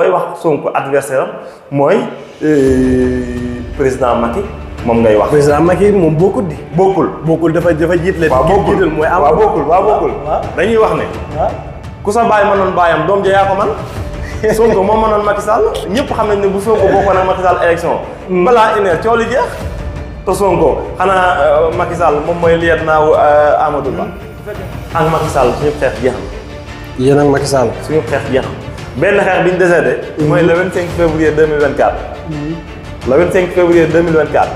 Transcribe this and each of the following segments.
koy wax Sonko adversaire am mooy président Macky moom ngay wax. président Macky moom bokkul dafa jiitle. waaw bokkul mooy waaw bokkul dañuy wax ne. ku sa baay mënoon baayam doom ja yaa ko man Sonko moom mënoon Macky Sall ñëpp xam nañ ne bu Sonko bokkoon ak Macky Sall élection. balaa une heure coow li jeex. te Sonko xanaa Macky Sall moom mooy liet naaw Amadou Ba. ak Macky Sall suñu xeex jeex na. yéen ak Macky Sall. suñu xeex jeex na benn xeex bi ñu décédé. mooy le 25 février 2024. le 25 février 2024.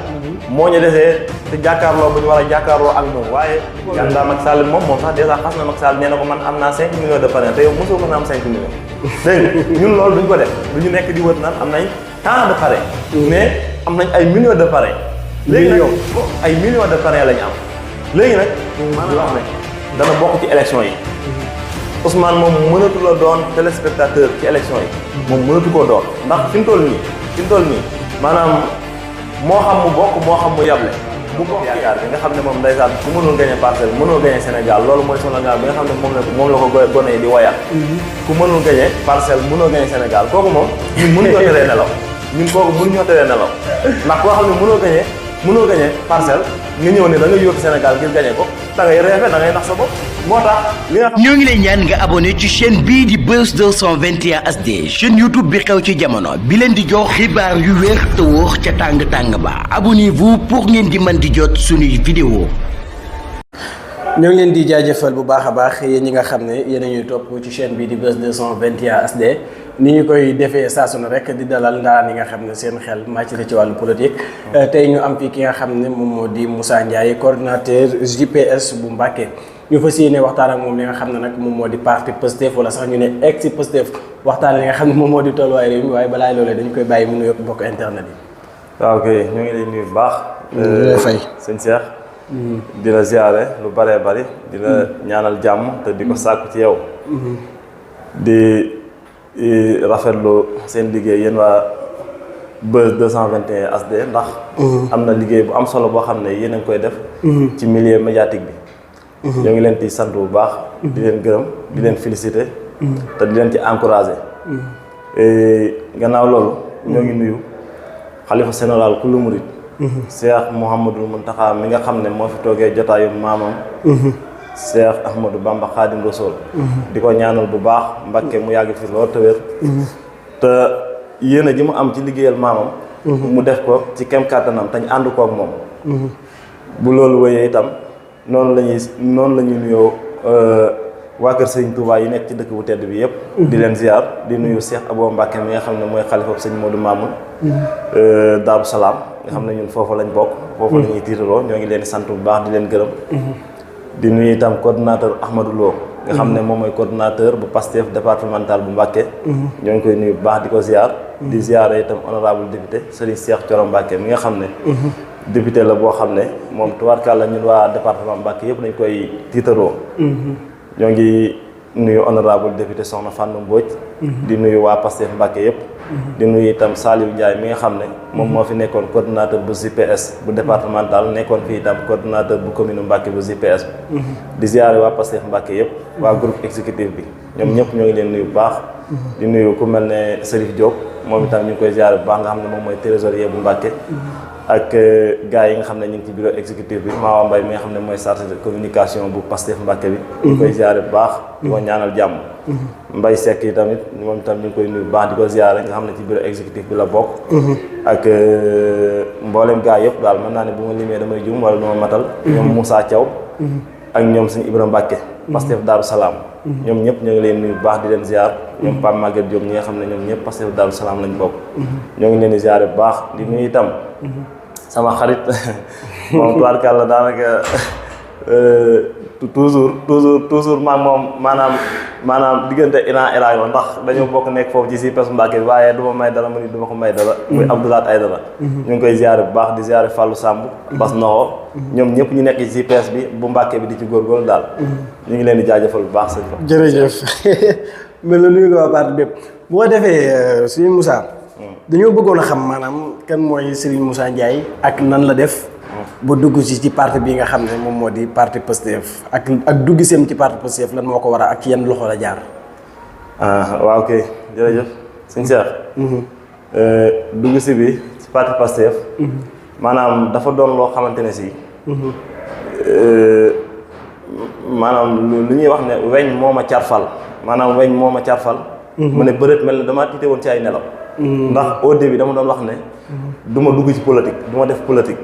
moo ñu desee te jàkkaarloo bu ñu war a jàkkaarloo ak moom waaye. candidat Macky Sall moom sax dèjà xas na Macky Sall nee na ko man am naa 5 millions de parrain te yow mosoo ko na am 5 millions. dégg nga ñun loolu duñ ko def du ñu nekk di wër naan am nañ tant de parrain. mais am nañ ay millions de parrain. léegi nag ay millions de parrain lañu am. léegi nag maanaam wax ne dana bokk ci élection yi. Ousmane moom mënatu la doon téléspectateur ci élection yi. moom mënatu koo doon ndax fi mu toll nii maanaam moo xam mu bokk moo xam mu yable. bu bokk yaakaar bi nga xam ne moom ndeysaan ku mënul gagné parcelle mënoo gagné Sénégal loolu mooy slogan bi nga xam ne moom la ko gone yi di woyal. ku mënul gagné parcelle mënoo gagné Sénégal kooku moom ñun mënuñoo teree nelaw ñun kooku mënuñoo teree nelaw ndax koo xam ne mënoo gagné parcelle nga ñëw ne da nga yóotu Sénégal ngir gagné ko da ngay reefe da ngay nax sa bopp moo tax li nga xam. ñoo ngi lay ñaan nga abonné ci chaîne bii di Buzz 221 HD chaîne YouTube bi xew ci jamono bi leen di jox xibaar yu wér te wóor ca tàng ba abonnez-vous pour ngeen di mën di jot suñuy vidéo. ñoo ngi leen di jaajëfal bu baax a baax yéen ñi nga xam ne yéen a ñuy topp ci chaîne bii di Buzz 221 HD ni ñu koy defee saa su ne rek di dalal ndaan yi nga xam ne seen xel màcc na ci wàllu politique. tey ñu am fii ki nga xam ne moom moo di Moussa Ndiaye coordinateur JPS bu Mbacké ñu fas yéene waxtaan ak moom li nga xam ne nag moom moo di parti Pastef wala sax ñu ne ex Pastef waxtaan li nga xam ne moom moo di tolluwaay réew mi waaye balaa loolee dañu koy bàyyi mu nuyoog mbokk internet yi. waaw ok ñoo ngi lay nuyu bu baax. lay fay sëñ Cheikh. di la ziare lu bëree bëri di la ñaanal jàmm te di ko sàkku ci yow. di rafetlu seen liggéey yéen waa Buzz 221 HD ndax. am na liggéey bu am solo boo xam ne yéen a ngi koy def. ci milieu médiatique bi. ñoo ngi leen di sant bu baax. di leen gërëm di leen féliciter. te di leen ci encourager. gannaaw loolu. ñoo ngi nuyu xalifa général kullu murid. Cheikh Mouhamadul Mountakha mi nga xam ne moo fi toogee jotaayu maamam. Cheikh Ahmadou Bamba Khadim Rassoul. di ko ñaanal bu baax Mbacké mu yàgg fi lool te wér. te yéene ji mu am ci liggéeyal maamam. mu def ko ci kem kàttanam te ñu ànd koog moom. bu loolu wéyee itam noonu la ñuy nuyoo waa kër Sëriñ Touba yi nekk ci dëkk bu tedd bi yëpp. di leen ziar di nuyu Cheikh Abo Mbacké mi nga xam ne mooy xalifa Sëriñ Modou Mamoun. Daaru Salaam nga xam ne ñun foofu lañ bokk. foofu la ñuy tiitaroo ñoo ngi leen di sant bu baax di leen gërëm. di nuyu itam coordonnateur Ahmadou Lo nga xam ne moom mooy coordonnateur bu Pastef départemental bu Mbacké. ñoo ngi koy nuyu bu baax di ko ziar. di ziare itam honorable député Serigne Cheikh Thioro Mbacké mi nga xam ne. député la boo xam ne moom tubaarkàlla ñun waa département Mbacké yëpp dañ koy tiitaroo. ñoo ngi nuyu honorable député Soxna Fane Mbodj. di nuyu waa Pastef Mbacké yëpp. di nuyu itam Saliou Ndiaye mi nga xam ne moom moo fi nekkoon coordonnateur bu JPS bu départemental nekkoon fi itam coordonnateur bu commune Mbacké bu JPS bi. di ziare waa Pastef Mbacké yëpp. waa groupe exécutif bi ñoom ñëpp ñoo ngi leen nuyu bu baax. di nuyu ku mel ne Serif Diop moom itam ñu ngi koy ziare bu baax nga xam ne moom mooy trésorier bu Mbacké. ak gars yi nga xam ne ñu ngi ci bureau exécutif bi Mawa Mbaye mi nga xam ne mooy chargé de communication bu Pastef Mbacké bi. ñu koy ziare bu baax. di ko ñaanal jàmm. Mbaye Seck yi tamit moom itam ñu ngi koy nuyu bu baax di ko ziare nga xam ne ci bureau exécutif bi la bokk. ak mboolem gars yëpp daal mën naa ne bu ma limee damay juum wala du ma matal. ñoom Moussa Thiaw. ak ñoom suñu Ibrahima Mbacké. Pastef Daaru Salaam. ñoom ñëpp ñoo ngi leen nuyu bu baax di leen ziar. ñoom Pape Maguette Diop ñi nga xam ne ñoom ñëpp Pastef Daaru Salaam lañ bokk. ñoo ngi leen di ziare bu baax di nuyu itam. sama xarit moom tubaarkàlla daanaka toujours moom maanaam diggante Iran yoon ndax dañoo bokk nekk foofu ci JPS Mbacké bi waaye du ma may dara mu ni du ma ko may dara. muy Abdoulaye Aïdara. ñu ngi koy ziare bu baax di ziare Fallou Samb. Bas Noxo ñoom ñëpp ñu nekk ci JPS bi bu Mbacké bi di ci góorgóorlu daal. ñu ngi leen di jaajëfal bu baax sëñ Fa. jërëjëf mel na nuyu nga waa parti bépp bu ko defee Serigne Moussa. dañoo bëggoon a xam maanaam kan mooy Serigne Moussa Ndiaye ak nan la def. ba dugg ci parti bi nga xam ne moom moo di parti Pastef ak dugg seem ci parti Pastef lan moo ko war a ak yan loxo la jaar. waaw ok jërëjëf sëñ Cheikh dugg si bi ci parti Pastef maanaam dafa doon loo xamante ne si maanaam lu ñuy wax ne weñ moo ma carfal maanaam weñ moo ma carfal mu ne bëreet mel ne damaa tiite woon ci ay nelaw ndax au début dama doon wax ne du ma dugg ci politique du ma def politique.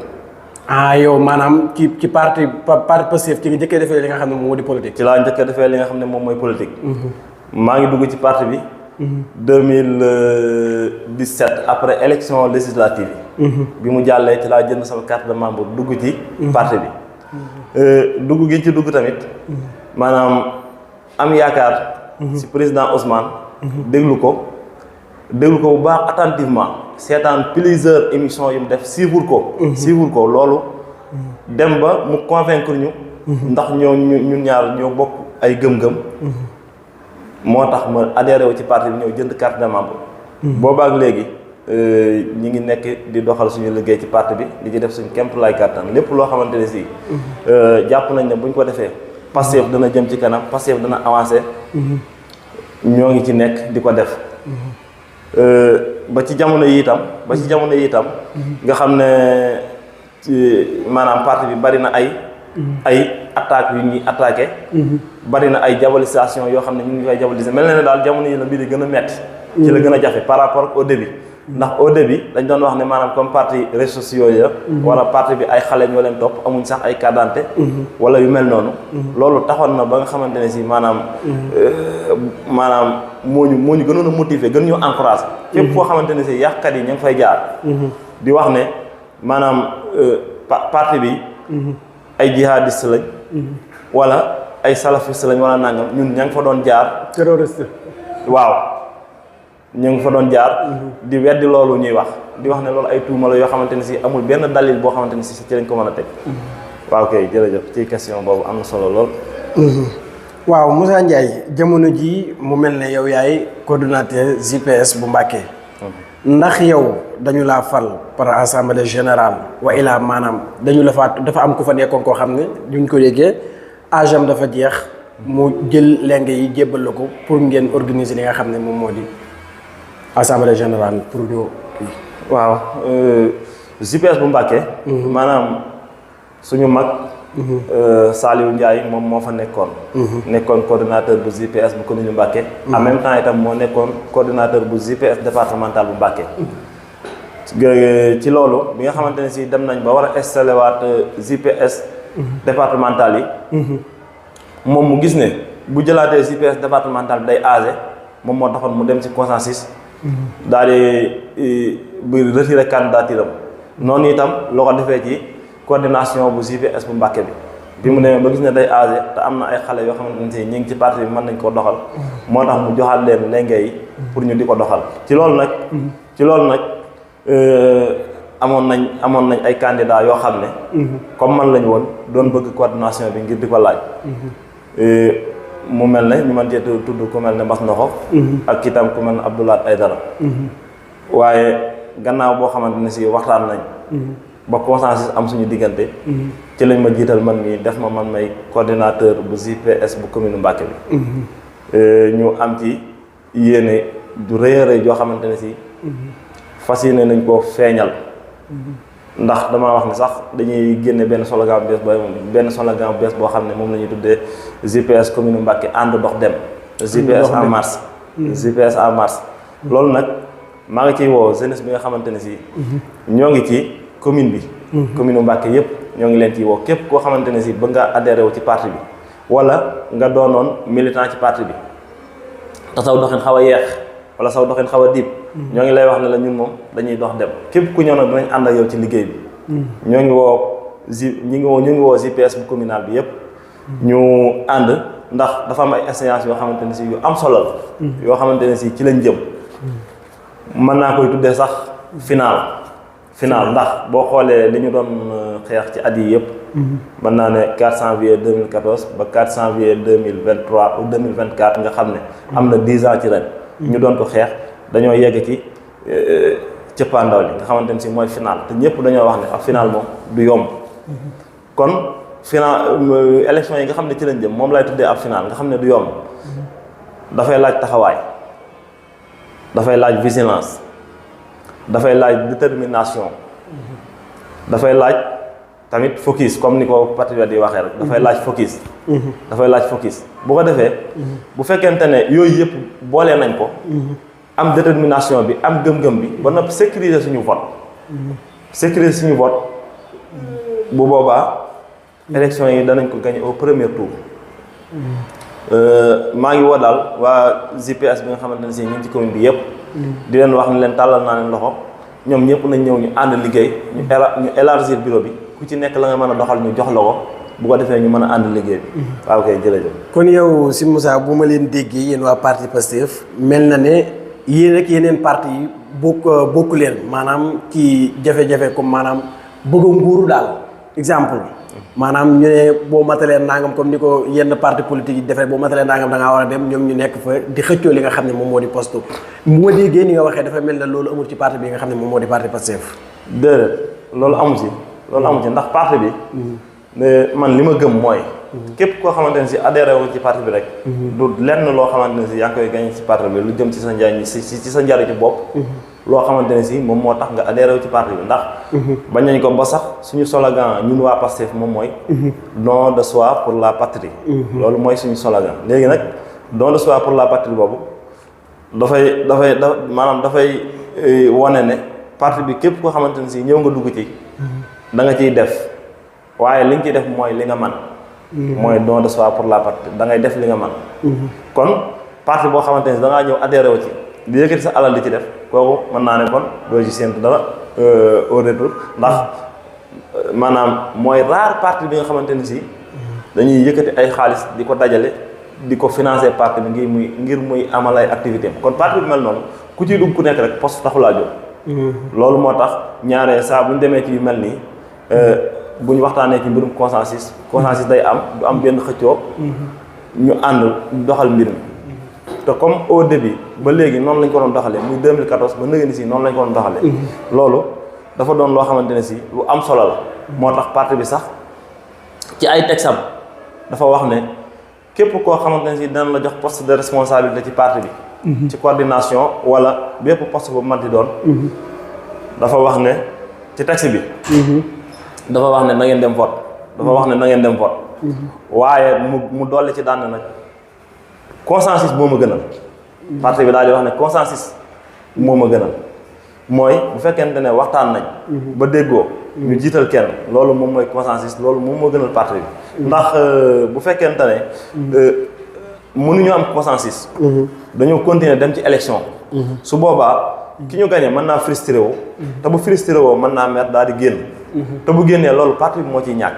yow maanaam ci parti Pastef ci nga njëkkee defee li nga xam ne moom moo di politique. ci laa njëkkee defee li nga xam ne moom mooy politique. maa ngi dugg ci parti bi. 2017 après élection législative yi. bi mu jàllee ci laa jënd sama carte de membre dugg ci. parti bi. dugg gi ci dugg tamit. maanaam am yaakaar. ci président Ousmane. déglu ko bu baax attentivement. seetaan plusieurs émissions yu mu def suivre ko loolu dem ba mu convaincre ñu ndax ñun ñaar ñoo bokk ay gëm-gëm moo tax ma adhéré wu ci parti bi ñëw jënd carte de membre boobaak léegi ñi ngi nekk di doxal suñu liggéey ci parti bi di ci def suñu kéemtulaay kàttan lépp loo xamante ne si jàpp nañ ne buñ ko defee Pastef dana jëm ci kanam Pastef dana avancé ñoo ngi ci nekk di ko def ba ci jamono yi itam nga xam ne maanaam parti bi bari na ay attaques yu ñuy attaqué bari na ay diabolisation yoo xam ne ñu ngi koy diaboliser mel na ne daal jamono yi la mbir yi gën a metti ci la gën a jafe par rapport au début ndax au début dañ doon wax ne maanaam comme parti réseaux sociaux yi la wala parti bi ay xale ñoo leen topp amuñ sax ay carte d'identité wala yu mel noonu loolu taxoon na ba nga xamante ne si maanaam moo ñu gënoon a motiver gën ñu encourager fépp foo xamante ne si yàqkat yi ñu ngi fay jaar di wax ne maanaam parti bi ay jihadiste lañ wala ay salafiste lañ wala nangam ñun ña ngi fa doon jaar terroriste waaw ñu ngi fa doon jaar di weddi loolu ñuy wax di wax ne loolu ay tuuma la yoo xamante ne si amul benn dalil boo xamante ne si ci lañ ko mën a teg waaw kay jërëjëf ci question boobu am na solo lool waaw Moussa Ndiaye jamono ji mu mel ne yow yaay coordonnateur JPS bu Mbacké ndax yow dañu laa fal par assemblée générale wa ilaa maanaam dañu la fa dafa am ku fa nekkoon koo xam ne duñ ko yëgee âge am dafa jeex mu jël lenge yi jébbal la ko pour ngeen organiser li nga xam ne moom moo di assemblée générale pour ñu. waaw JPS bu Mbacké maanaam suñu mag Saliou Ndiaye moom moo fa nekkoon coordinateur bu JPS bu commune Mbacké en même temps itam moo nekkoon coordinateur bu JPS départemental bu Mbacké ci loolu bi nga xamante ne si dem nañ ba war a installé waat JPS départemental yi moom mu gis ne bu jëlaatee JPS départemental bi day âgé moom moo taxoon mu dem ci consensus daal di bu retiré candidature am noonu itam loo ko defee ci coordination bu JPS bu Mbacké bi mu demee ba gis ne day âgé te am na ay xale yoo xamante ne si ñu ngi ci parti bi mën nañ koo doxal moo tax mu joxaat leen lenge yi pour ñu di ko doxal ci loolu nag amoon nañ ay candidats yoo xam ne comme man lañu woon doon bëgg coordination bi ngir di ko laaj mu mel ne ñu mën cee tudd ku mel ne Bass Ndokho ak itam ku mel ne Abdoulaye Aydara waaye gannaaw boo xamante ne si waxtaan nañ ba consensus am suñu diggante ci lañ ma jiital man mii def ma man may coordinateur bu JPS bu commune Mbacké bi ñu am ci yéene du rëy a rëy joo xamante ne si fas yéene nañ koo feeñal ndax damaa wax ne sax dañuy génne benn slogan bu bees boo xam ne moom la ñuy tuddee JPS commune Mbacké ànd dox dem JPS en marche JPS en marche loolu nag maa ngi ciy woo jeunesse bi nga xamante ne si ñoo ngi ci commune bi commune Mbacké yëpp ñoo ngi leen ciy woo képp koo xamante ne si bëgg nga adhéré wu ci parti bi wala nga doonoon militant ci parti bi te saw doxin xaw a yeex wala saw doxin xaw a diib ñoo ngi lay wax ne la ñun moom dañuy dox dem képp ku ñëw nag dinañ ànd ak yow ci liggéey bi ñoo ngi woo JPS bu communal bi yëpp ñu ànd ndax dafa am ay échéances yoo xamante ne si yu am solo la yoo xamante ne si ci lañ jëm mën naa koy tuddee sax final ndax boo xoolee li ñu doon xeex ci at yi yëpp mën naa ne 4 janvier 2014 ba 4 janvier 2023 ou 2024 nga xam ne am na 10 ans ci ren ñu doon ko xeex dañoo yegg ci cëppaandaw li nga xamante ne si mooy final te ñëpp dañoo wax ne ak final moom du yomb kon final élection yi nga xam ne ci lañ jëm moom lay tuddee ab final nga xam ne du yomb dafay laaj taxawaay dafay laaj vigilance, dafay laaj détermination, dafay laaj tamit focus comme ni ko patriote di waxee rek dafay laaj focus. dafay laaj focus bu ko defee. bu fekkente ne yooyu yëpp boole nañ ko. am détermination bi am gëm-gëm bi ba noppi sécuriser suñu vote. sécuriser suñu vote bu boobaa élection yi danañ ko gagner au premier tour. maa ngi woo daal waa GPS bi nga xamante ne si ñu ngi ci commune bi yëpp. di leen wax ni leen tàllal naa leen loxo ñoom ñëpp nañ ñëw ñu ànd liggéey ñu élargir bureau bi ku ci nekk la nga mën a doxal ñu jox la ko bu ko defee ñu mën a ànd liggéey bi. waaw kay jërëjëf. kon yow si Moussa bu ma leen déggee yéen waa parti Pastef mel na ne yéen ak yeneen parti yi bokku leen maanaam ci jafe-jafe comme maanaam bëgg a nguuru daal exemple. maanaam ñu ne boo matalee nangam comme ni ko yenn parti politique yi defee boo matalee nangam da ngaa war a dem ñoom ñu nekk fa di xëccoo li nga xam ne moom moo di poste bu ma déggee ni nga waxee dafa mel ne loolu amul ci parti bi nga xam ne moom moo di parti Pastef. déedéet loolu amu ci ndax parti bi. man li ma gëm mooy. képp koo xamante ne si adhéré wu ci parti bi rek. du lenn loo xamante ne si yaa ngi koy gañ ci parti bi lu jëm ci sa njariñ ci sa njariñu bopp. loo xamante ne si moom moo tax nga adhéré wu ci parti bi ndax. bañ nañ ko ba sax suñu slogan ñun waa Pastef moom mooy. don de soi pour la patrie. loolu mooy suñu slogan léegi nag don de soi pour la patrie boobu dafay wane ne parti bi képp koo xamante ne si ñëw nga dugg ci. da nga ciy def waaye li nga ciy def mooy li nga man mooy don de soi pour la patrie da ngay def li nga man kon parti boo xamante ne si da ngaa ñëw adhéré wu ci. di yëkkati sa alal di ci def kooku mën naa ne kon doo ci séntu dara au retour ndax maanaam mooy rare parti bi nga xamante ni si dañuy yëkkati ay xaalis di ko dajale di ko financer parti bi ngir muy amal ay activité am kon parti bi mel noonu ku ciy dugg ku nekk rek poste taxulaa jóg. loolu moo tax ñaaree saa bu ñu demee ci yu mel nii bu ñu waxtaanee ci mbirum consensus day am du am benn xëccoo ñu ànd doxal mbir mi. te comme au début ba léegi noonu lañ ko doon doxalee muy 2014 ba nëgë ni si noonu lañ ko doon doxalee. loolu dafa doon loo xamante ne si lu am solo la. moo tax parti bi sax ci ay texam dafa wax ne képp koo xamante ne si dana la jox poste de responsabilité ci parti bi. ci coordination wala bépp poste bu manti doon. dafa wax ne ci texte bi. dafa wax ne na ngeen dem vote. waaye mu dolli ci daan nag. consensus moo ma gënal. parti bi daal di wax ne consensus moo ma gënal mooy bu fekkente ne waxtaan nañ. ba déggoo. ñu jiital kenn loolu moom mooy consensus loolu moom moo gënal parti bi. ndax bu fekkente ne mënuñu am consensus. dañoo continuer dem ci élection. su boobaa ki ñu gagné mën naa frustré woo. te bu frustré woo mën naa mer daal di génn. te bu génnee loolu parti bi moo ciy ñàkk.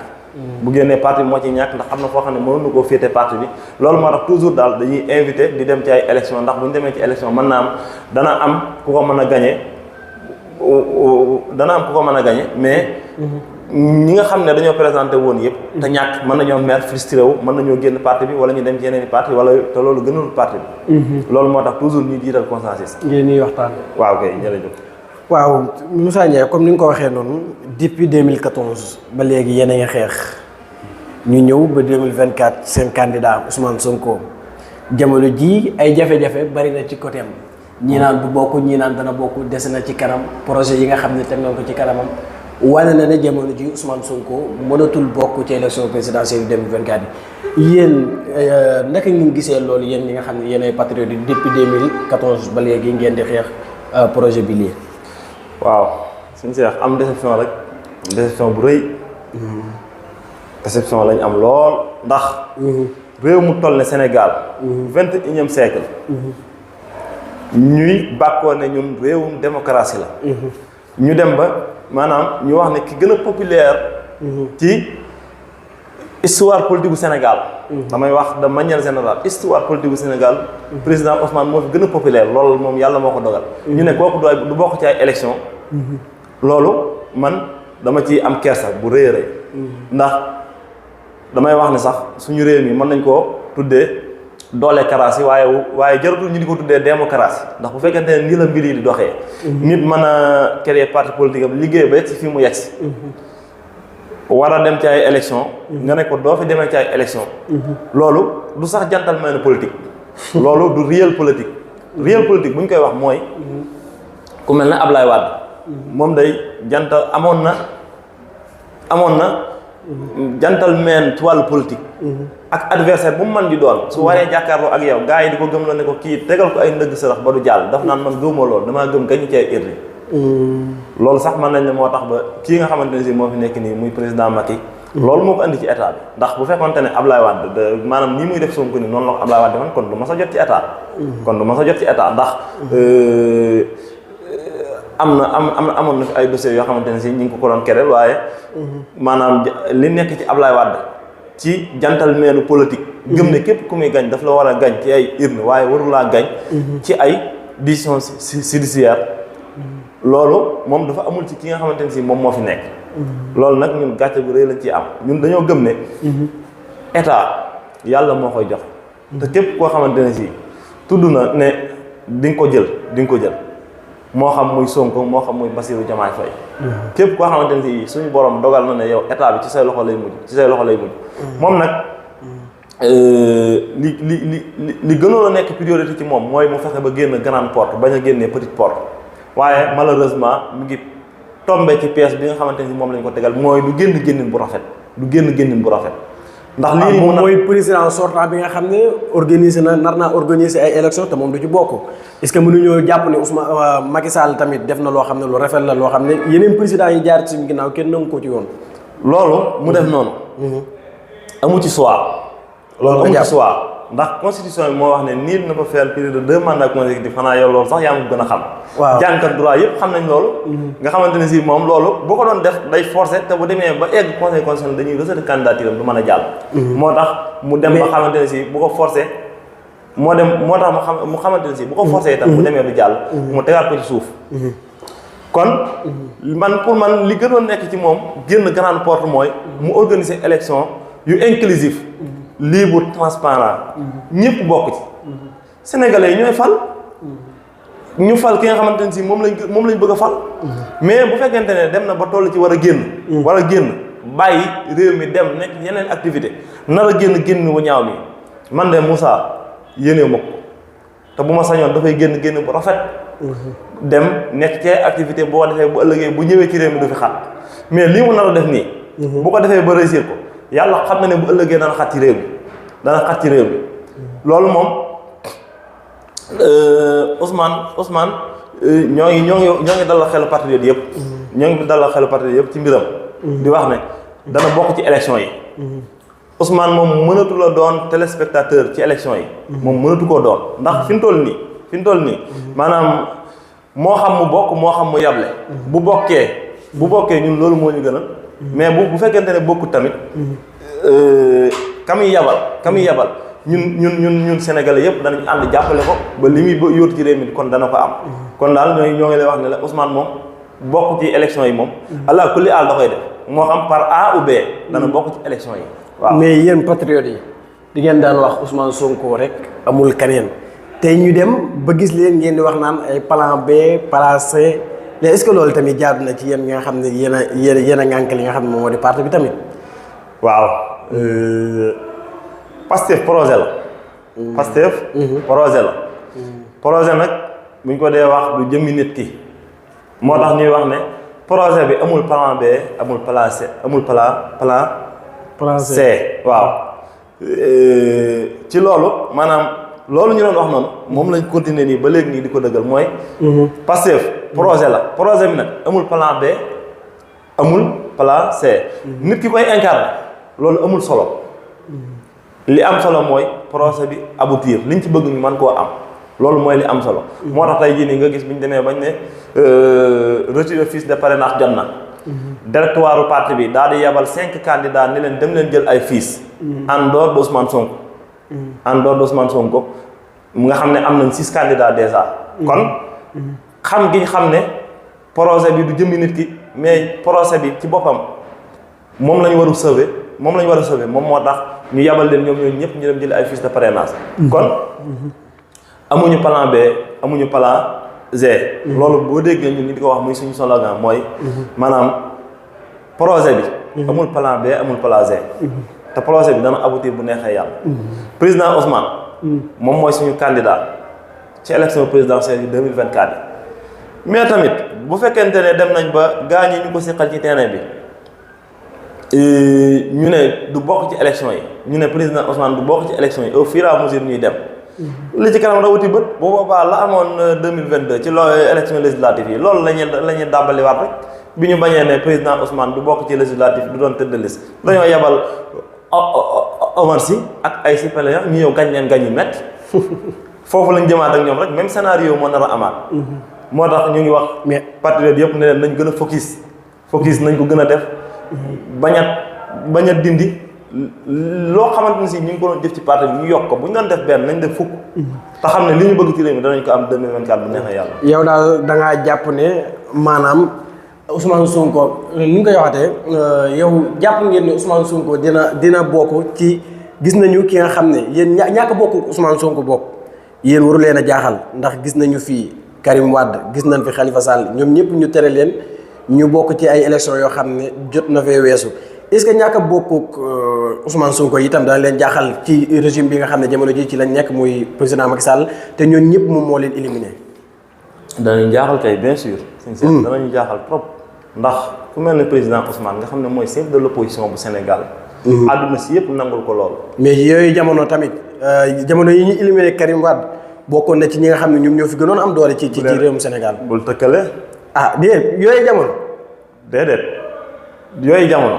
bu génnee parti bi moo ci ñàkk ndax am na foo xam ne mënoon na koo féete parti bi loolu moo tax toujours daal dañuy invité di dem ci ay élection ndax bu ñu demee ci élection mën naa am dana am ku ko mën a gañe mais ñi nga xam ne dañoo présenté woon yëpp te ñàkk mën nañoo mer frustré wu mën nañoo génn parti bi wala ñu dem ci yeneen i parti wala te loolu gënul parti bi loolu moo tax toujours ñuy jiital consensus. ngeen ñuy waxtaan. waaw kay jërëjëf. waaw Moussa Ndiaye comme ni nga ko waxee noonu depuis 2014 ba léegi yéen a ngi xeex ñu ñëw ba 2024 seen candidat Ousmane Sonko jamono ji ay jafe-jafe bari na ci côté am ñii naan bu bokk ñii naan dana bokk des na ci kanam projet yi nga xam ne teg nañ ko ci kanamam wane na ne jamono ji Ousmane Sonko mënatul bokk ci élection présidentielle 2024 yi yéen naka ngeen gisee loolu yéen ñi nga xam ne yéen ay patriotes yi depuis 2014 ba léegi ngeen di xeex projet bi lii. waaw suñu seex am déception rek déception bu rëy. déception lañ am lool ndax. réew mu toll ne Sénégal. 21e siècle. ñuy bàkkoo ne ñun réewum démocratie la. ñu dem ba maanaam ñu wax ne ki gën a populaire. ci histoire politique bu Sénégal. damay wax de manière générale histoire politique bu Sénégal. président Ousmane moo fi gën a populaire loolu moom yàlla moo ko dogal. ñu ne kooku du bokk ci ay élection loolu man dama ci am kersa bu rëy a rëy. ndax damay wax ne sax suñu réew mi mën nañ koo tuddee doole karaasi waaye jaratul ñu di ko tuddee démocratie ndax bu fekkente ne nii la mbir yi di doxee. nit mën a créer parti politique am liggéey ba yegg si fii mu yegg si. war a dem ci ay élection nga ne ko doo fi demee ci ay élection loolu du sax gentleman politique. loolu du réel politique. réel politique bu ñu koy wax mooy ku mel ne Ablaye Wade moom day jantal amoon na gentleman ci wàllu politique ak adversaire bu mu mën di doon su waree jàkkaarloo ak yow gars yi di ko gëm la ne ko kii tegal ko ay ndëgg sërëx ba du jàll daf naan man gëwuma loolu damaa gëm gañu ci ay irri loolu sax mën nañ ne moo tax ba kii nga xamante ne si moo fi nekk nii muy président Macky loolu moo ko andi ci état bi ndax bu fekkonte ne Ablaye Wade maanaam nii muy def Sonko ni noonu la ko Ablaye Wade defoon kon du ma sa jot ci état ndax amoon na fi ay dossiers yoo xamante ne si ñu ngi ko doon kereel waaye maanaam li nekk ci Ablaye Wade ci gentleman politique gëm ne képp ku muy gañ daf la war a gañ ci ay urne waaye warulaa gañ ci ay décision judiciaire loolu moom dafa amul ci ki nga xamante ne si moom moo fi nekk loolu nag ñun gàcce bu rëy lañ ciy am ñun dañoo gëm ne état yàlla moo koy jox te képp koo xamante ne si tudd na ne di nga ko jël moo xam muy Sonko moo xam muy Bassirou Diomaye Faye képp koo xamante ne si suñu borom dogal na ne yow état bi ci say loxo lay mujj moom nag li gënoon a nekk priorité ci moom mooy mu fexe ba génn grande porte bañ a génnee petite porte waaye malheureusement mu ngi tombé ci pièce bi nga xamante ni moom lañ ko tegal mooy du génn bu rafet ndax lii moom mooy président sortant bi nga xam ne nar naa organiser ay élections te moom du ci bokk est-ce que mënuñoo jàpp ne Ousmane Macky Sall tamit def na loo xam ne lu rafet la loo xam ne yeneen président yi jaar ci ginnaaw kenn nangu ko ci yoon loolu mu def noonu amu ci choix ndax constitution bi moo wax ne nul ne peut faire plus de 2 mandats consécutifs xanaa yow loolu sax yaa ma gën a xam jàngkat droit yëpp xam nañ loolu nga xamante ne si moom loolu bu ko doon def day forcer te bu demee ba egg conseil constitutionnel dañuy rejeter candidature am du mën a jàll moo tax mu dem ba xamante ne si bu ko forcer mu xamante ne si bu ko forcer itam bu demee du jàll mu tegaat ko ci suuf kon pour man li gënoon nekk ci moom génn grande porte mooy mu organiser élection yu inclusif libre transparent ñëpp bokk ci sénégalais yi ñooy fal ñu fal ki nga xamante ne si moom lañ bëgg a fal mais bu fekkente ne dem na ba toll ci war a génn bàyyi réew mi dem nekk yeneen activité nar a génn bu ñaaw mi man de Moussa yéenee ma ko te bu ma sañoon dafay génn bu rafet dem nekk ci activité boo defee bu ëllëgee bu ñëwee ci réew mi du fi xat mais lii mu nar a def nii bu ko defee ba réussir ko yàlla xam na ne bu ëllëgee dana xat ci réew mi loolu moom Ousmane ñoo ngi dalal xelu patriote yëpp ci mbiram di wax ne dana bokk ci élection yi Ousmane moom mënatu la doon téléspectateur ci élection yi moom mënatu koo doon ndax fi mu toll nii maanaam moo xam mu bokk moo xam mu yable bu bokkee ñun loolu moo ñu gënal mais bu fekkente ne bokkut tamit kami yabal ñun sénégalais yëpp danañ ànd jàppale ko ba li muy yóotu ci réew mi kon dana ko am kon daal ñoo ngi lay wax ne la Ousmane moom bokk ci élection yi moom allah kulli aal da koy def moo xam par A ou B dana bokk ci élection yi waaw. mais yéen patriotes yi di ngeen daan wax Ousmane Sonko rek amul keneen tey ñu dem ba gis leen ngeen di wax naan ay plan B plan C mais est-ce que loolu tamit jaadu na ci yéen nga xam ne yéen a ngànk li nga xam ne moom moo di parti bi tamit. waaw Pastef projet la. projet nag buñ ko dee wax du jëmmi nit ki moo tax ñuy wax ne projet bi amul plan B amul plan C plan C waaw ci loolu maanaam loolu ñu doon wax noonu moom lañ continuer nii ba léegi nii di ko dëggal mooy Pastef projet la projet bi nag amul plan B amul plan C nit ki koy incarner loolu amul solo li am solo mooy projet bi aboutir liñ ci bëgg ñu mën koo am loolu mooy li am solo moo tax tey jii nii nga gis bi ñu demee bañ ne retiré fiche de parrainage jot na directoire parti bi daal di yebal 5 candidats ni leen dem leen jël ay fiches en dehors de Ousmane Sonko mu nga xam ne am nañ 6 candidats déjà kon xam gi xam ne projet bi du jëmmi nit ki mais projet bi ci boppam moom lañu war a sauver moom moo tax ñu yabal leen ñoom ñooñu ñëpp ñu dem jël ay fiches de parrainage kon amuñu plan B amuñu plan G loolu boo déggee ñun ñu di ko wax muy suñu slogan mooy maanaam projet bi amul plan B amul plan G te projet bi dana aboutir bu neexee yàlla président Ousmane moom mooy suñu candidat ci élection présidentielle yi 2024 yi mais tamit bu fekkente ne dem nañ ba gaa ñi ñu ko siqal ci terrain bi ñu ne du bokk ci élection yi ñu ne président Ousmane du bokk ci élection yi au fur et à mesure ñuy dem li ci kanam rawati bët bu boobaa la amoon 2022 ci loolu élection législative yi loolu la ñuy dàbbaliwaat rek bi ñu bañee ne président Ousmane du bokk ci législative du doon tête de liste dañoo yebal Omar Sy ak ay suppléants ñu ñëw gañ leen gañ yu métti foofu lañ jëmaat ak ñoom rek même scénario moo nar a amaat moo tax ñu ngi wax mais patriote yëpp ne leen nañ gën a focus nañ ko gën a def bañ a dindi loo xamante ni si ñu ngi ko doon jëf ci parti bi ñu yokk ko bu ñu doon def benn nañ def fukk te xam ne li ñu bëgg ci réew mi danañ ko am 2024 bu neexee yàlla. yow daal da ngaa jàpp ne maanaam Ousmane Sonko ni nga koy waxatee yow jàpp ngeen ne Ousmane Sonko dina bokk ci gis nañu ki nga xam ne yéen ñàkk bokk Ousmane Sonko bokk yéen waru leen a jaaxal ndax gis nañu fii Karim Wade gis nañ fi Khalifa Sall ñoom ñëpp ñu tere leen ñu bokk ci ay élections yoo xam ne jot na fee weesu est-ce que ñàkk a bokk Ousmane Sonko itam dana leen jaaxal ci régime bi nga xam ne jamono ji ci lañ nekk muy président Macky Sall te ñooñu ñëpp moom moo leen éliminé. danañ jaaxal kay bien sûr. sincèrement danañu jaaxal trop ndax ku mel ne président Ousmane nga xam ne mooy chef de l'opposition bu Sénégal. àdduna si yëpp nangul ko loolu. mais yooyu jamono tamit jamono yi ñu éliminé Karim Wade bokkoon na ci ñi nga xam ne ñoom ñoo fi gënoon am doole ci réewum Sénégal. bul tëkkale. ah déedéet yooyu jamono. déedéet yooyu jamono.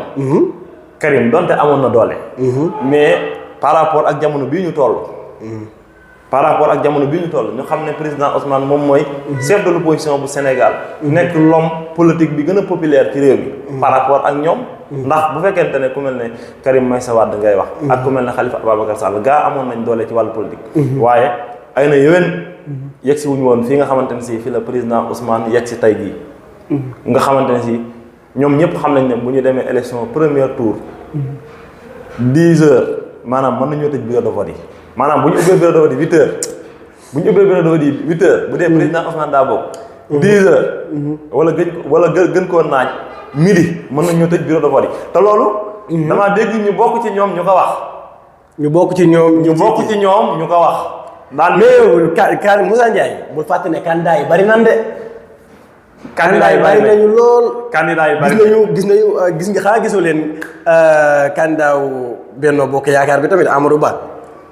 Karim donte amoon na doole. mais par rapport ak jamono bii ñu toll. par rapport ak jamono bii ñu toll ñu xam ne président Ousmane moom mooy. chef de l'opposition bu Sénégal. nekk l'homme politique bi gën a populaire ci réew mi. par rapport ak ñoom. ndax bu fekkente ne ku mel ne Karim Meïssa Wade ngay wax. ak ku mel ne Khalifa Ababacar Sall gaa amoon nañ doole ci wàllu politique. waaye ay na yéwén. yegg si wuñu woon fii nga xamante ne si fii la président Ousmane yegg si tey jii. nga xamante ne si ñoom ñëpp xam nañ ne bu ñu demee élection premier tour. 10 heures maanaam mën nañoo tëj bureau de vote yi maanaam bu ñu ubbee bureau de vote yi 8 heures bu ñu ubbee bureau de vote yi 8 heures bu dee président Ousmane daa bokk. 10 heures. wala gën koo naaj midi mën nañoo tëj bureau de vote yi te loolu. damaa dégg ñu bokk ci ñoom ñu ko wax. ñu bokk ci ñoom ñu ko wax. daal mais Moussa Ndiaye bul fàtte ne candidat yi bari nan de. candidat yi bari nañu lool. candidat yi bari gis nga xanaa gisoo leen candidat wu Benno Bokk Yaakaar bi tamit Amadou Ba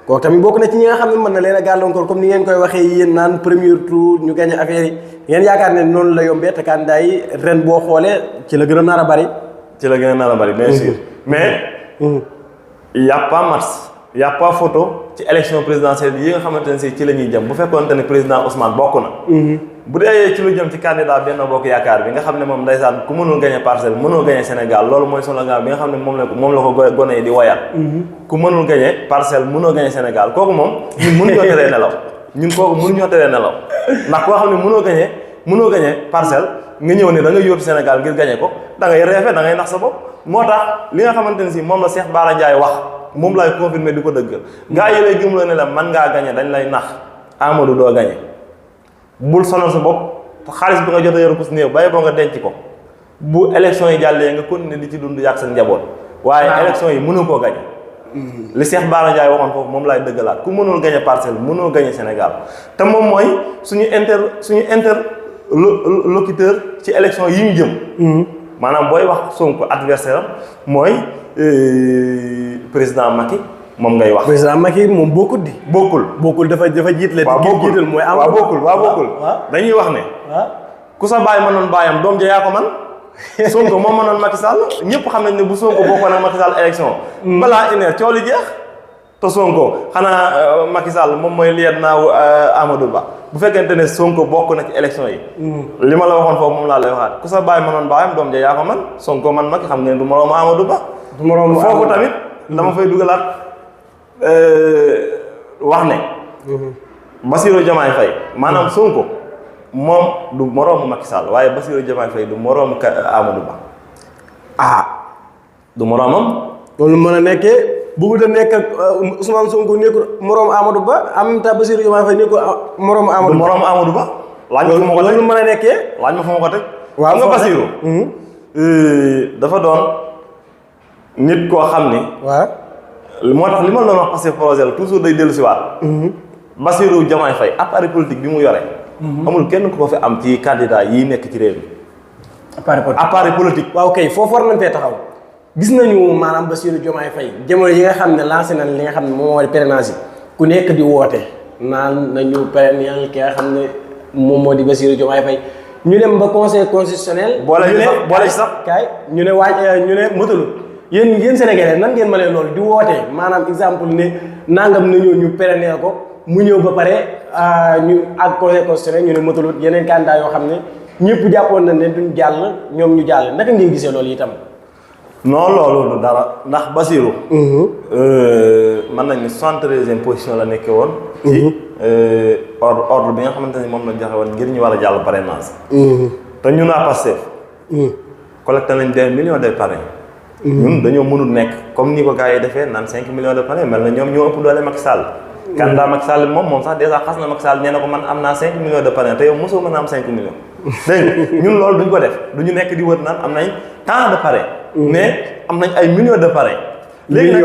kooku tamit bokk na ci ñi nga xam ne mën na leen a gàllankoor comme ni ngeen koy waxee yéen naan premier tour ñu gagné affaire yi ngeen yaakaar ne noonu la yombee te candidat yi ren boo xoolee ci la gën a nar a bari. bien sûr mais y a pas match y a pas photo ci élection présidentielle yi nga xamante ne si ci la ñuy jëm bu fekkoonte ne président Ousmane bokk na. bu dee ci lu jëm ci candidat Benno Bokk Yaakaar bi nga xam ne moom ndeysaan ku mënul gagné parcelle mënoo gagné Sénégal loolu mooy slogan bi nga xam ne moom la ko gone yi di woyal. ku mënul gagné parcelle mënoo gagné Sénégal kooku moom ñun mënuñoo teree nelaw ndax koo xam ne mënoo gagné parcelle nga ñëw ne da ngay yóotu Sénégal ngir gagné ko da ngay reefe da ngay nax sa bopp moo tax li nga xamante ne si moom la Cheikh Bara Ndiaye wax moom laay confirmer di ko dëggal gaa yi lay gëm la ne la man ngaa gagné dañ lay nax Amadou doo gagné bul sonal sa bopp xaalis bi nga jot a yor ko si néew bàyyi boo nga denc ko bu élection yi jàllee nga continuer di ci dund yàgg sa njaboot waaye élection yi mënoo koo gagné li Cheikh Bara Ndiaye waxoon foofu moom laay dëggalaat ku mënul gagné parcelle mënoo gagné Sénégal te moom mooy suñu interlocuteur ci élection yi ñu jëm maanaam booy wax Sonko adversaire am mooy président Macky moom ngay wax. président Macky moom bokkul dafa jiitle. waaw bokkul jiital mooy. bokkul dañuy wax ne. ku sa baay mënoon baayam doom ja yaa ko man Sonko moom mënoon Macky Sall ñëpp xam nañ ne bu Sonko bokkoon ak Macky Sall élection. balaa une heure coow li jeex. te Sonko xanaa Macky Sall moom mooy liet naaw Amadou Ba bu fekkente ne Sonko bokk na ci élection yi. li ma la waxoon foofu moom laa lay waxaat ku sa baay mënoon baayam doom ja yaa ko man Sonko man Macky xam ngeen du moroomu Amadou Ba. du moroomu foofu tamit dama fay dugalaat. wax ne Bassirou Diomaye Faye maanaam Sonko moom du moroomu Macky Sall waaye Bassirou Diomaye Faye du moroomu Amadou Ba du moroomam loolu mën a nekkee bëggu da nekk ak Ousmane Sonko nekkul moroomu Amadou Ba en même temps Bassirou Diomaye Faye nekkul moroomu Amadou Ba du moroomu Amadou Ba laaj ma fu ma ko teg loolu mën a nekkee laaj ma fu ma ko teg waaw nga Bassirou dafa doon nit koo xam ni waaw moo tax li ma doon wax parce que projet la toujours day dellu si waat Bassirou Diomaye Faye appareil politique bi mu yore. amul kenn ku ko fi am ci candidat yi nekk ci réew mi. appareil politique. waaw kay foofu war nañ fee taxaw gis nañu maanaam Bassirou Diomaye Faye jamono yi nga xam ne lancé nañ li nga xam ne moom moo di parrainage yi ku nekk di woote naan nañu parrainel ki nga xam ne moom moo di Bassirou Diomaye Faye ñu dem ba conseil constitutionnel. boole ci sax kaay ñu ne ñu ne mëtalu yéen Sénégalais nan ngeen mënee loolu di woote maanaam exemple ne nangam na ñëw ñu parrainel ko mu ñëw ba pare ñu ak conseil constitutionnel ñu ne mëtalut yeneen candidat yoo xam ne ñëpp jàppoon nañ ne duñ jàll ñoom ñu jàll naka ngeen gisee loolu itam. non loolu du dara ndax Bassirou. mën nañ ni 73e position la nekkee woon. ci ordre bi nga xamante ni moom la joxe woon ngir ñu war a jàll parrainage. te ñun waa Pastef. collecté nañ des millions de parrains. ñun dañoo mënul nekk comme ni ko gars yi defee naan 5 millions de parrains mel na ñoom ñoo ëpp doole Macky Sall. candidat Macky Sall moom sax dèjà xas na Macky Sall nee na ko man am naa 5 millions de parrains te yow mosoo mën a am 5 millions. dégg ñun loolu duñ ko def duñu nekk di wër naan am nañ tant de parrains. mais am nañ ay millions de parrains. léegi nag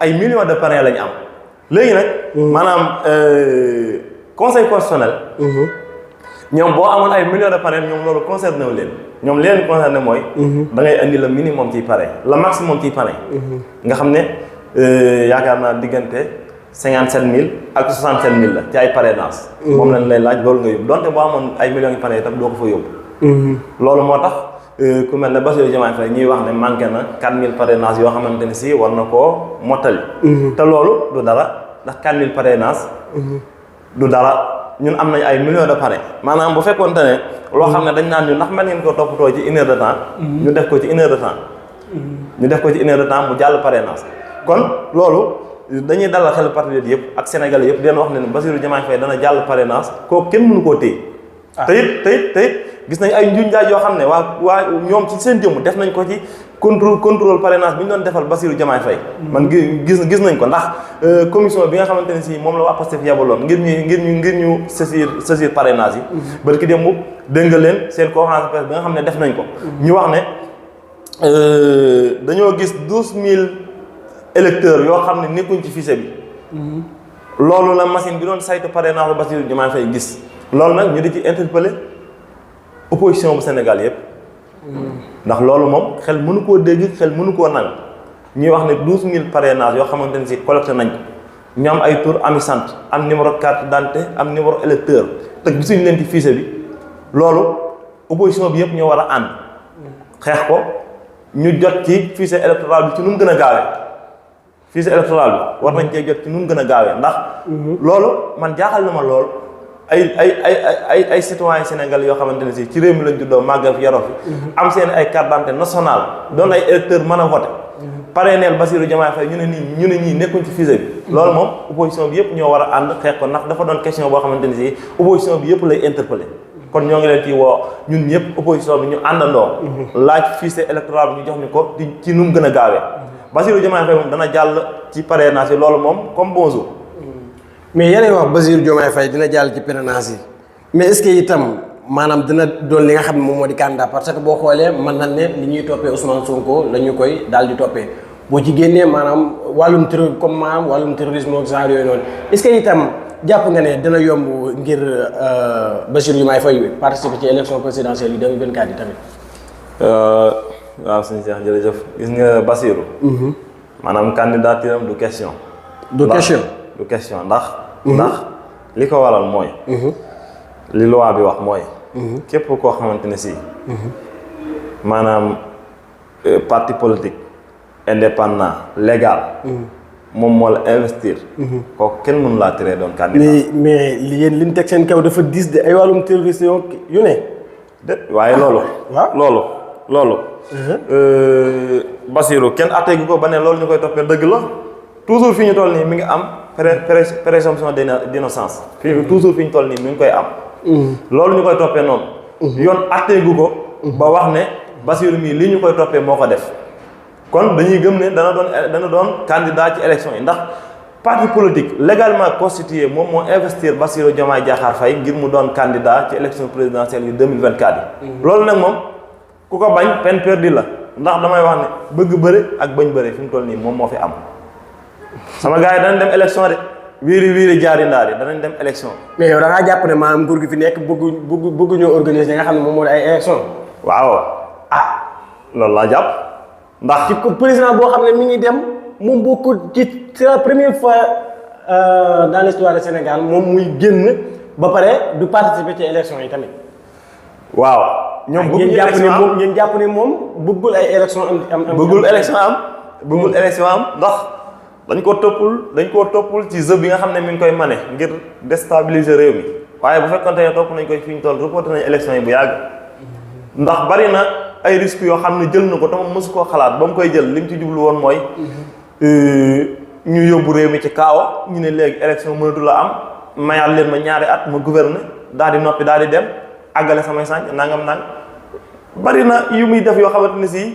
ay millions de parrains lañu am. léegi nag. maanaam conseil constitutionnel. ñoom boo amoon ay millions de parrains ñoom loolu concerné wu leen ñoom leen concerné mooy. da ngay indi le minimum ci parrain le maximum ci parrain. nga xam ne yaakaar naa diggante 57000 ak 67000 la ci ay parrainage. moom lañ lay laaj loolu nga yóbbu donte boo amoon ay millions de parrains itam doo ko fa yóbbu. loolu moo tax. ku mel ne Bassirou Diomaye Faye ñuy wax ne manqué na 4000 parrainage yoo xamante ne si war na koo mottali. te loolu du dara ndax 4000 parrainage. du dara ñun am nañ ay millions de parrains. maanaam bu fekkoonte ne loo xam ne dañ naan ñu ndax mel ngeen ko toppatoo ci 1 heure de temps. ñu def ko ci 1 heure de temps. ñu def ko ci 1 heure de temps mu jàll parrainage. kon loolu dañuy dalal xel patriote yëpp ak sénégalais yëpp di leen wax ne Bassirou Diomaye Faye dana jàll parrainage kooku kenn mënu koo téye. te it gis nañ ay njuñ njaaj yoo xam ne waa ñoom ci seen jëmm def nañ ko ci contrôle parrainage bi ñu doon defal Bassirou Diomaye Faye man gis nañ ko ndax commission bi nga xamante ne si moom la waa Pastef yabaloon ngir ñu saisir parrainage yi bari ki démb dégg nga leen seen conférence de presse bi nga xam ne def nañ ko ñu wax ne dañoo gis 12000 électeurs yoo xam ne nekkuñ ci fichier bi loolu la machine bi doon saytu parrainage Bassirou Diomaye Faye gis loolu nag ñu di ci interpeller opposition bu Sénégal yëpp ndax loolu moom xel mënu koo dégg xel mënu koo nang ñuy wax ne 12000 parrainage yoo xamante ne si collecté nañ ko ñu am ay tur ami sant am numéro carte d'identité am numéro électeur te gisuñu leen ci fichier bi loolu opposition bi yëpp ñoo war a ànd xeex ko ñu jot ci fichier électoral bi ci nu mu gën a gaawee fichier électoral bi war nañ cee jot ci nu mu gën a gaawee ndax loolu man jaaxal na ma lool ay citoyens sénégalais yoo xamante ne si ci réew mi lañ juddoo màggal fi yaroo fi am seen ay carte d'identité nationale doon ay électeurs mën a voté parrainel Bassirou Diomaye Faye ñu ne ñii nekkuñ ci fichier bi loolu moom opposition bi yëpp ñoo war a ànd xeex ko ndax dafa doon question boo xamante ne si opposition bi yëpp lay interpellé kon ñoo ngi leen ci woo ñun ñëpp opposition bi ñu àndandoo laaj fichier électoral bi ñu jox ñu ko ci nu mu gën a gaawee Bassirou Diomaye Faye moom dana jàll ci parrainage yi loolu moom comme bonjour. mais yeneen wax Bassirou Diomaye Faye dina jàll ci parrainage yi mais est-ce que itam maanaam dina doon li nga xam ne moom moo di candidat parce que boo xoolee mën nañ ne li ñuy toppee Ousmane Sonko la ñu koy daal di toppee boo ci génnee maanaam wàllum terrorisme ak genre yooyu noonu est-ce que itam jàpp nga ne dina yomb ngir Bassirou Diomaye Faye participer ci élection présidentielle yi 2024 yi tamit. waaw sëñ Cheikh jërëjëf gis nga Bassirou. maanaam candidature am du question. du question ndax. li ko waral mooy. li loi bi wax mooy. képp koo xamante ne si. maanaam parti politique indépendant légal. moom moo la investir. kooku kenn mënu laa tiré doon candidat. mais yéen li ñu teg seen kaw dafa diis de ay wàllum terroriste yu ne. déet waaye loolu. waaw loolu. Bassirou kenn atteegu ko ba ne loolu ñu koy toppee dëgg la toujours fi ñu toll nii mi ngi am présomption d'innocence toujours fi ñu toll nii mi ngi koy am. loolu ñu koy toppee noonu. yoon atteegu ko. ba wax ne Bassirou mii li ñu koy toppee moo ko def. kon dañuy gëm ne dana doon candidat ci élection yi ndax parti politique légalement constitué moom moo investir Bassirou Diomaye Diakhar Faye ngir mu doon candidat ci élection présidentielle yu 2024 yi. loolu nag moom ku ko bañ peine perdue la ndax damay wax ne bëgg bëre ak bañ bëre fi mu toll nii moom moo fi am. sama gars yi dañ dem élection de wiiri wiiri jaari ndaari danañ dem élection. mais yow da ngaa jàpp ne maanaam nguur gi fi nekk bëgguñoo organiser nga xam ne moom moo di ay élection. waaw loolu laa jàpp ndax. ci président boo xam ne mi ngi dem moom bokkul ci c'est la première fois dans l'histoire du Sénégal moom muy génn ba pare du participer ci élection yi tamit. waaw ñoom bëgguñu élection am ngeen jàpp ne moom bëggul ay élection am. bëggul élection am bëggul élection am ndax dañ koo toppul ci jeu bi nga xam ne mi ngi koy mane ngir déstabiliser réew mi waaye bu fekkonte ne topp nañ ko fi ñu toll reporté nañ élection yi bu yàgg ndax bari na ay risques yoo xam ne jël na ko te moom mësu koo xalaat ba mu koy jël li mu ci jublu woon mooy ñu yóbbu réew mi ci kaawa ñu ne léegi élection mënatu la am mayaat leen ma ñaari at ma gouverner daal di noppi daal di dem àggale samay sànq nangam bari na yu muy def yoo xamante ne si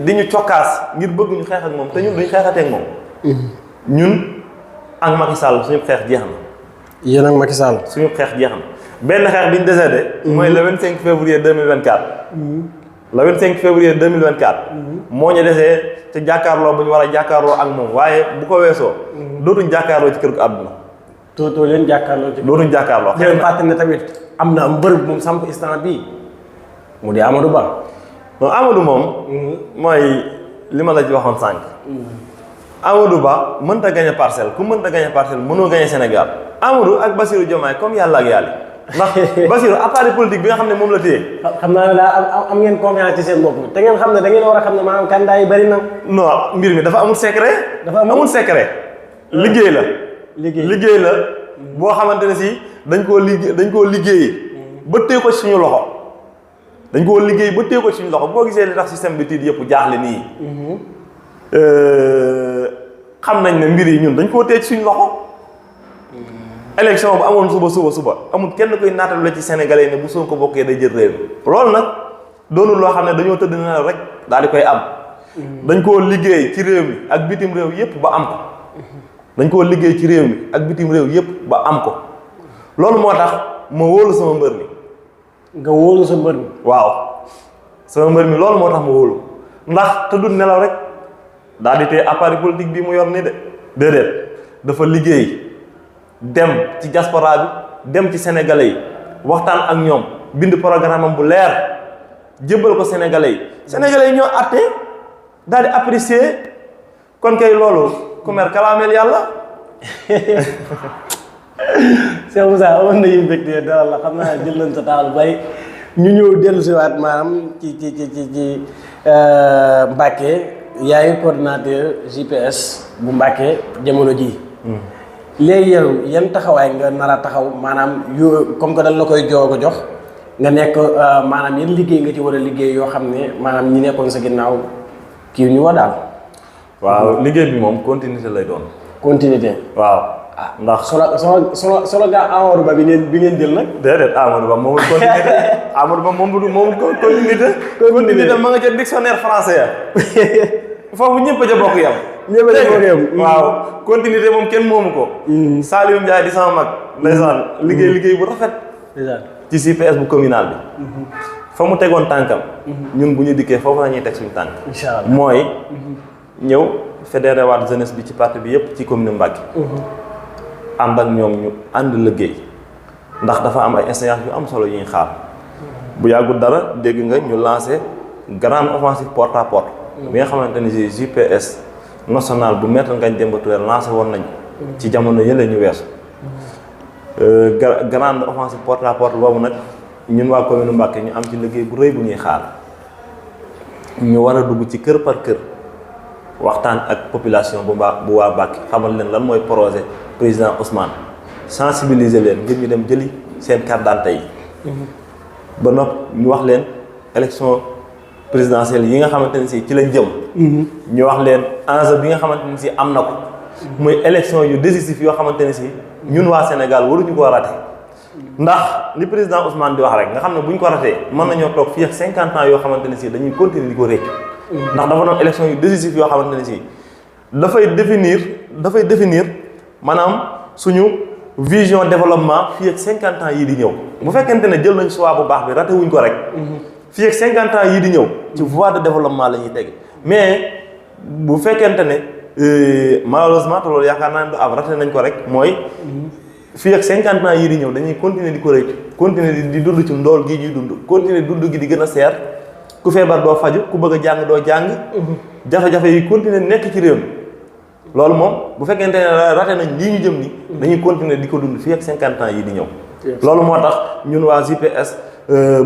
di ñu cokkaas ngir bëgg ñu xeex ak moom te ñun duñ xeexatee ak moom. ñun ak Macky Sall suñu xeex jeex na. yéen ak Macky Sall. suñu xeex jeex na benn xeex bi ñu décédé. mooy le 25 février 2024. le 25 février 2024. moo ñu desee ca jàkkaarloo bu ñu war a jàkkaarloo ak moom waaye bu ko weesoo. dootuñ jàkkaarloo ci kër gu àdduna. tootoo leen jàkkaarloo ci. dootuñ jàkkaarloo. xëy na fàttali ne tamit am na am bërëb moom samp instant bii mu di Amadou Ba. non Amadou moom. mooy li ma la ci waxoon sànq. Amadou Ba mënta gagné parcelle ku mënta gagné parcelle mënoo gagné Sénégal Amadou ak Bassirou Diomaye comme yàlla ak yàlla ndax Bassirou appareil politique bi nga xam ne moom la téye. xam naa ne daa am ngeen confiance ci seen bopp te ngeen xam ne da ngeen war a xam ne maanaam candidat yi bari na. non mbir mi dafa amul secret. dafa amul secret. liggéey la. liggéey la boo xamante ne si dañ koo liggéey ba téye ko ci suñu loxo. dañ koo liggéey ba téye ko ci suñu loxo boo gisee li tax système bi tiit yëpp jaaxle nii. xam nañ ne mbir yi ñun dañ koo téye ci suñu loxo. élection bu amoon suba amul kenn koy naatalu la ci sénégalais yi ne bu Sonko bokkee day jël réew mi loolu nag doonul loo xam ne dañoo tëdd na rek daal di koy am. dañ koo liggéey ci réew mi ak bitim réew yëpp ba am ko. dañ koo liggéey ci réew mi ak bitim réew yëpp ba am ko loolu moo tax ma wóolu sama mbër mi. nga wóolu sa mbër mi. waaw sama mbër mi loolu moo tax ma wóolu ndax tëddul nelaw rek daal di téye appareil politique bi mu yor nii de déedéet dafa liggéey dem ci diaspora bi dem ci sénégalais yi waxtaan ak ñoom bind programme am bu leer jébbal ko sénégalais yi ñoo àtte daal di apprécier kon kay loolu ku mer kalaameel yàlla. Cheikh Moussa amoon nañu mbégte dalal la xam naa jël nañ sa taal bay ñu ñëw dellu si waat maanaam ci Mbacké yaay coordinateur JPS bu Mbacké jamono ji léegi yow yan taxawaay nga nar a taxaw maanaam yu comme que dañ la koy jox nga nekk maanaam yan liggéey nga ci war a liggéey yoo xam ne maanaam ñi nekkoon sa ginnaaw kii ñu wa daal. waaw liggéey bi moom continuité lay doon. continuité. waaw. ndax solo gaa Amadou Ba bi ngeen jël nag. déedéet Amadou Ba moomul continuité Amadou Ba moomul continuité. continuité ma nga ca dictionnaire français ya foofu ñëpp a ca bokk yam. ñëpp a ca bokk yam. waaw continuité moom kenn moomu ko. Saliou Ndiaye di sama mag. ndeysaan liggéey bu rafet. ci CPS bu communal bi. fa mu tegoon tànkam. ñun bu ñu dikkee foofu la ñuy teg suñu tànk. incha allah mooy ñëw fédéré waat jeunesse bi ci parti bi yëpp ci commune Mbacké. ànd ak ñoom ñu ànd liggéey ndax dafa am ay échéances yu am solo yu ñuy xaar bu yàggul dara dégg nga ñu lancé grande offensive porte à porte bi nga xamante ni si JPS national bu Maître Ngagne Demba Touré lancé woon nañ ci jamono yële ñu weesu grande offensive porte à porte boobu nag ñun waa commune Mbacké ñu am ci liggéey bu rëy bu ñuy xaar ñu war a dugg ci kër par kër waxtaan ak population bu waa Mbacké xamal leen lan mooy projet président Ousmane sensibiliser leen ngir ñu dem jëli seen carte d'identité yi ba nopp ñu wax leen élection présidentielle yi nga xamante ne si ci lañ jëm ñu wax leen enjeu bi nga xamante ne si am na ko muy élection yu décisif yoo xamante ne si ñun waa Sénégal waruñu koo raté ndax li président Ousmane di wax rek nga xam ne bu ñu ko ratee mën nañoo toog fii ak 50 ans yoo xamante ne si dañuy continuer di ko réccu ndax dafa doon élection yu décisif yoo xamante ne si dafay définir maanaam suñu vision développement fii ak 50 ans yii di ñëw bu fekkente ne jël nañ choix bu baax bi raté wuñ ko rek fii ak 50 ans yii di ñëw ci voie de développement la ñuy teg mais bu fekkente ne malheureusement te loolu yaakaar naa ne du ab raté nañ ko rek mooy fii ak 50 ans yii di ñëw dañuy continuer di ko rëcc continuer di dund ci ndool gii ñuy dund continuer dund gi di gën a seer ku feebar doo faju ku bëgg a jàng doo jàng jafe-jafe yi continuer nekk ci réew mi loolu moom bu fekkente ne raté nañ lii ñu jëm ni dañuy continuer di ko dund fii ak 50 ans yii di ñëw loolu moo tax ñun waa JPS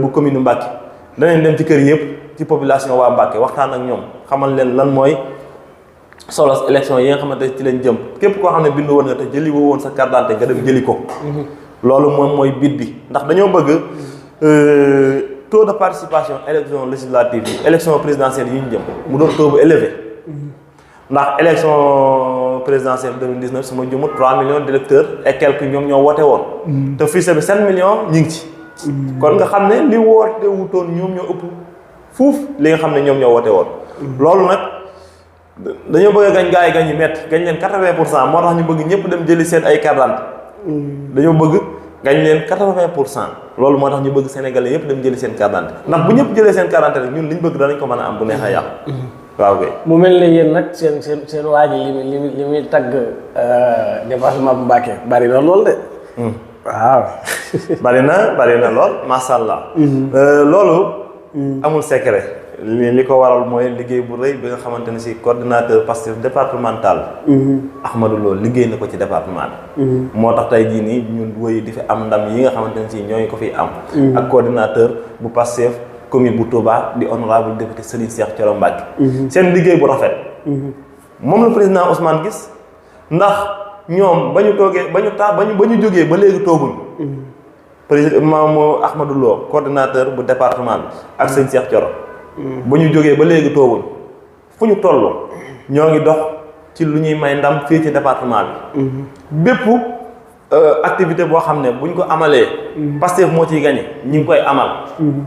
bu commune Mbacké danañ dem ci kër yëpp ci population waa Mbacké waxtaan ak ñoom xamal leen lan mooy solo élection yi nga xamante ci lañ jëm képp koo xam ne bindu woon nga te jëli woo woon sa carte d'identité nga dem jëli ko loolu moom mooy bit bi ndax dañoo bëgg taux de participation élection législative yi élection présidentielle yi ñu jëm mu doon taux bu élevé ndax élection présidentielle 2019 su ma jëmut 3 millions d'électeurs et quelques ñoom ñoo woote woon te fichier bi 7 millions ñu ngi ci kon nga xam ne li woote wutoon ñoom ñoo ëpp fuuf li nga xam ne ñoom ñoo woote woon loolu nag dañoo bëgg a gañ gaa yi gañ yi métti gañ leen 80% moo tax ñu bëgg ñëpp dem jëli seen ay carte d'identité dañoo bëgg gañ leen 80% loolu moo tax ñu bëgg sénégalais yëpp dem jëli seen carte d'identité ndax bu ñëpp jëlee seen carte d'identité rek ñun liñ bëgg danañ ko mën a am bu neexee yàlla waaw kay mu mel ne yéen nag seen waa ji li muy tagg département bu Mbacké bari na lool de waaw bari na lool masha Allah loolu amul secret li ko waral mooy liggéey bu rëy bi nga xamante ne si coordinateur Pastef départemental Ahmadou Lo liggéey na ko ci département bi moo tax tey jii nii ñun wëy di fi am ndam yi nga xamante ne si ñooñu ko fiy am ak coordinateur bu Pastef commune bu Touba di honorable député Serigne Cheikh Thioro Mbacké seen liggéey bu rafet moom la président Ousmane gis ndax ñoom ba ñu toogee ba ñu jógee ba léegi tooguñ président Mamadou Ahmadou Lo coordinateur bu département bi ak Serigne Cheikh Thioro ba ñu jógee ba léegi tooguñ fu ñu toll ñoo ngi dox ci lu ñuy may ndam fii ci département bi bépp activité boo xam ne buñ ko amalee Pastef moo ciy gagné ñi ngi koy amal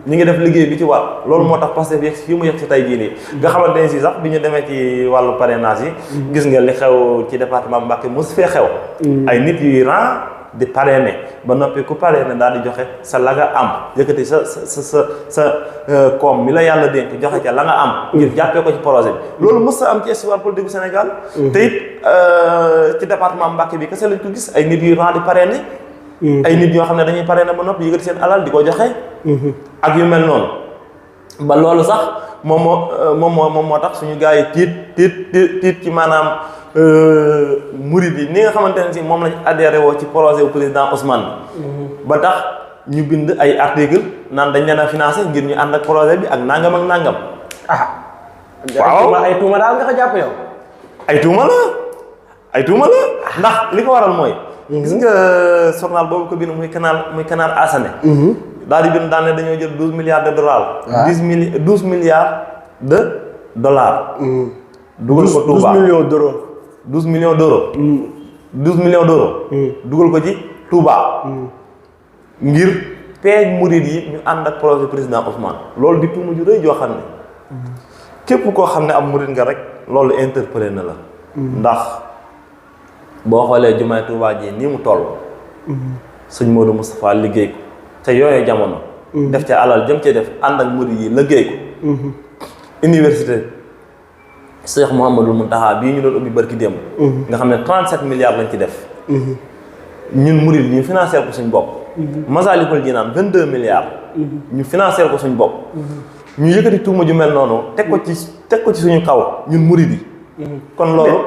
ñi ngi def liggéey bi ci war loolu moo tax Pastef yegg fii mu yegg si tey jii nii nga xamante ne si sax bi ñu demee ci wàllu parrainage yi gis nga li xew ci département Mbacké mosu fee xew ay nit yuy ran di parrainer ba noppi ku parrainer daal di joxe sa la nga am yëkkati sa koom mi la yàlla dénk joxe ca la nga am ngir jàppee ko ci projet bi loolu mës a am ci histoire politique bu Sénégal te it ci département Mbacké bi kese lañ ko gis ay nit yuy ran di parrainer ay nit ñoo xam ne dañuy parrainer ba noppi yëkkati seen alal di ko joxe ak yu mel noonu ba loolu sax moom moo tax suñu gars yi tiit ci maanaam murid yi ni nga xamante ne si moom lañ adhéré woo ci projet bu président Ousmane ba tax ñu bind ay article naan dañ leen a financé ngir ñu ànd ak projet bi ak nangam ak nangam waaw ay tuuma daal nga ko jàpp yow ay tuuma la ndax li ko waral mooy gis nga journal boobu ko bind muy canal Assané daal di bind daan ne dañoo jël 12 milliards de dollars 12 milliards de dollars dugal ko Touba 12 millions d'euros 12 millions d'euros dugal ko ci Touba ngir peeg murid yi ñu ànd ak projet président Ousmane loolu di tuuma ju rëy joo xam ne képp koo xam ne am murid nga rek loolu interpellé na la ndax boo xoolee jumaay Touba ji nii mu toll sëñ Modou Moustapha liggéey ko te yooyee jamono def ca alal jëm cee def ànd ak murid yi liggéey ko université Cheikh Mouhamadoul Mountakha bii ñu doon ubbi barki démb nga xam ne 37 milliards lañ ci def ñun murid ñu financé ko suñ bopp Massalikul Jinaan 22 milliards ñu financé ko suñ bopp ñu yëkkati tuuma ju mel noonu teg ko ci suñu kaw ñun murid yi kon loolu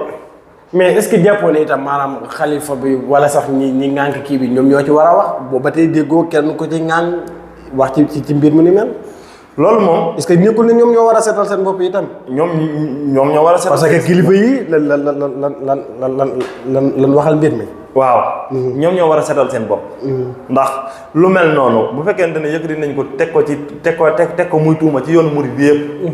mais est-ce que jàppoon ne itam maanaam xalifa bi wala sax ñi ŋànk kii bi ñoom ñoo ci war a wax boobu ba tey déggoo kenn ko ci ŋànk wax ci mbir mu ni mel loolu moom est-ce que nekkul ne ñoom ñoo war a seetal seen bopp itam ñoom ñoo war a seetal parce que kilifa yi lan waxal mbir mi waaw ñoom ñoo war a seetal seen bopp ndax lu mel noonu bu fekkente ne yëkkati nañ ko teg ko muy tuuma ci yoonu murid bi yëpp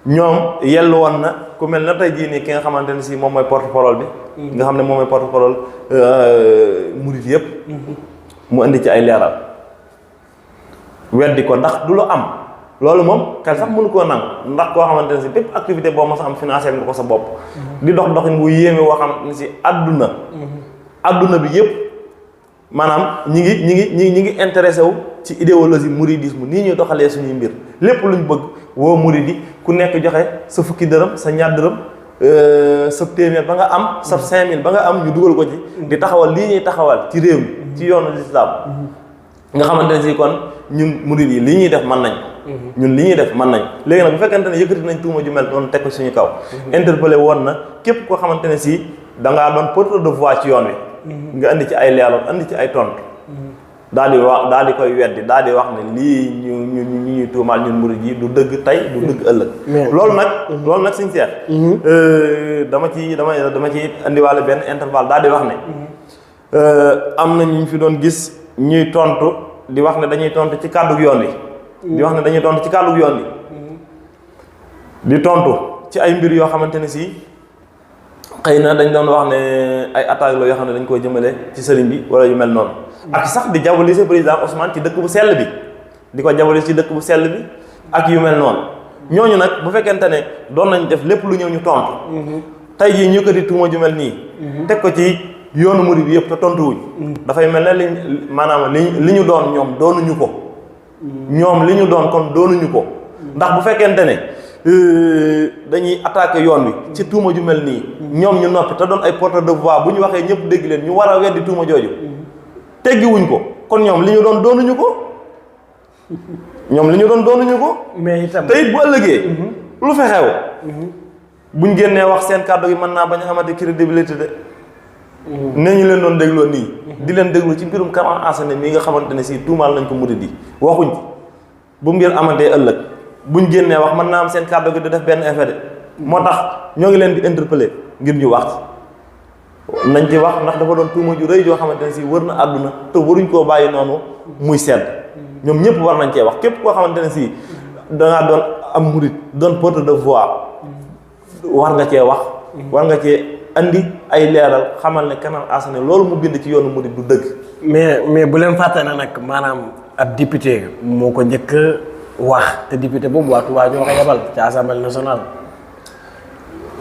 ñoom yellu woon na ku mel na tey jii nii ki nga xamante ne si moom mooy porte-parole bi nga xam ne moom mooy porte-parole murid yëpp mu indi ci ay leeral weddi ko ndax du lu am loolu moom xel sax mënu koo nangu ndax koo xamante ne si bépp activité boo mos a am financière nga ko sa bopp di doxin bu yéeme woo xam ne si adduna bi yëpp maanaam ñi ngi intéressé wu ci idéologie mouridisme nii ñuy doxalee suñuy mbir lépp luñ bëgg woo murid yi ku nekk joxe sa fukki dërëm sa ñaar dërëm sab téeméer ba nga am sab 5000 ba nga am ñu dugal ko ci di taxawal lii ñuy taxawal ci réew mi ci yoonu lislaam nga xamante ne si kon ñun murid yi li ñuy def mën nañ ñun li ñuy def mën nañ léegi nag bu fekkente ne yëkkati nañ tuuma ju mel noonu teg ko suñu kaw interpellé woon na képp koo xamante ne si dangaa doon porteur de voix ci yoon wi nga andi ci ay leeral andi ci ay tontu daal di koy weddi daal di wax ne lii ñu ñuy tuumaal ñun murid yi du dëgg tey du dëgg ëllëg loolu nag suñ seex dama ci indiwaale benn intervalle daal di wax ne am na ñu fi doon gis ñuy tontu di wax ne dañuy tontu ci kàddu yoon wi di wax ne dañuy tontu ci kàddu yoon wi di tontu ci ay mbir yoo xamante ne si xëy na dañ doon wax ne ay attaques la yoo xam ne dañ koy jëmale ci sëriñ bi wala yu mel noonu ak sax di diaboliser président Ousmane ci dëkk bu sell bi di ko diaboliser ci dëkk bu sell bi ak yu mel noonu ñooñu nag bu fekkente ne doon nañ def lépp lu ñëw ñu tontu tey jii ñu ko di tuuma ju mel nii teg ko ci yoonu murid bi yëpp te tontuwuñ dafay mel ne maanaam li ñu doon ñoom doonuñu ko ñoom li ñu doon kon doonuñu ko ndax bu fekkente ne dañuy attaquer yoon wi ci tuuma ju mel nii ñoom ñu noppi te doon ay porteur de voix bu ñu waxee ñëpp dégg leen ñu war a weddi tuuma jooju teggiwuñ ko kon ñoom li ñu doon doonuñu ko ñoom li ñu doon doonuñu ko mais itam te it bu ëllëgee lu fa xew buñ génnee wax seen kàddu gi mën naa bañ a amati crédibilité de ne ñu leen doon dégloo nii di leen déglu ci mbirum Kamal Assané mii nga xamante ne si tuumaal nañ ko murid yi waxuñ bu mbir amantee ëllëg buñ génnee wax mën naa am seen kàddu gi di def benn effet de moo tax ñoo ngi leen di interpeller ngir ñu wax nañ ci wax ndax dafa doon tuuma ju rëy joo xamante ne si wër na àdduna te waruñ koo bàyyi noonu muy sedd ñoom ñëpp war nañ cee wax képp koo xamante ne si dangaa doon am murid doon porteur de voix war nga cee wax war nga cee andi ay leeral xamal ne Kamal Assané loolu mu bind ci yoonu murid du dëgg mais bu leen fàtte na nag maanaam ab député moo ko njëkk wax te député boobu waa Touba ñoo ko yebal ci assemblée nationale.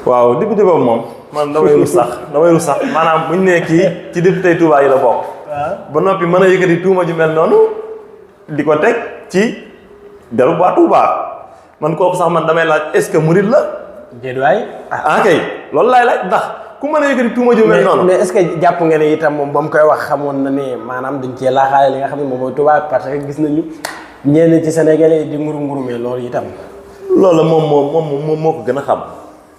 waaw député boobu moom man damay rus sax maanaam buñ ne kii ci député Touba yi la bokk. ba noppi mën a yëkkati tuuma ju mel noonu di ko teg ci deru waa Touba man kooku sax man damay laaj est-ce que murid la. déedéet waay. kay loolu laay laaj ndax ku mën a yëkkati tuuma ju mel noonu. mais est-ce que jàpp nga ne itam moom ba mu koy wax xamoon na ne maanaam dañ cee laaxaale li nga xam ne moom mooy Touba parce que gis nañu. ñenn ci Sénégalais di ngurumee loolu itam. loolu moom moo ko gën a xam.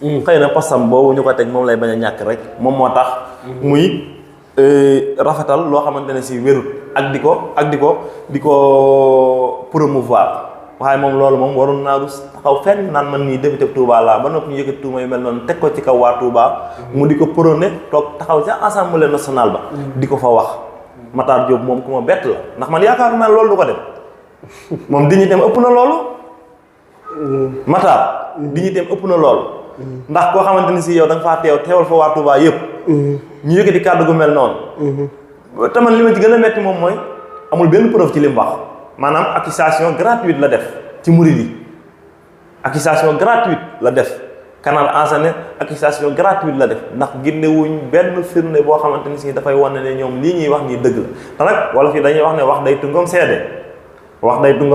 xëy na postam boobu ñu ko teg moom lay bañ a ñàkk rek moom moo tax. muy rafetal loo xamante ne si wérut ak di ko promouvoir waaye moom loolu moom waroon naa rus taxaw fenn naan man nii député Touba laa ba noppi ñu yëkkati tuuma yu mel noonu teg ko ci kaw waa Touba. mu di ko prôné toog taxaw ca assemblée nationale ba. di ko fa wax. Matar Diop moom ku ma bett la ndax man yaakaar naa loolu du ko def. moom dignitéem ëpp na loolu Matar dignitéem ëpp na loolu ndax koo xamante ni si yow da nga faa teewal fa waa Touba yëpp ñu yëkkati kàddu gu mel noonu te man li ma ci gën a metti moom mooy amul benn preuve ci li mu wax maanaam accusation gratuite la def ci murid yi accusation gratuite la def Kamal Assané accusation gratuite la def ndax génnewuñ benn firnde boo xamante ni si dafay wane ne ñoom lii ñuy wax nii dëgg la te nag wala fii dañuy wax ne wax day tungam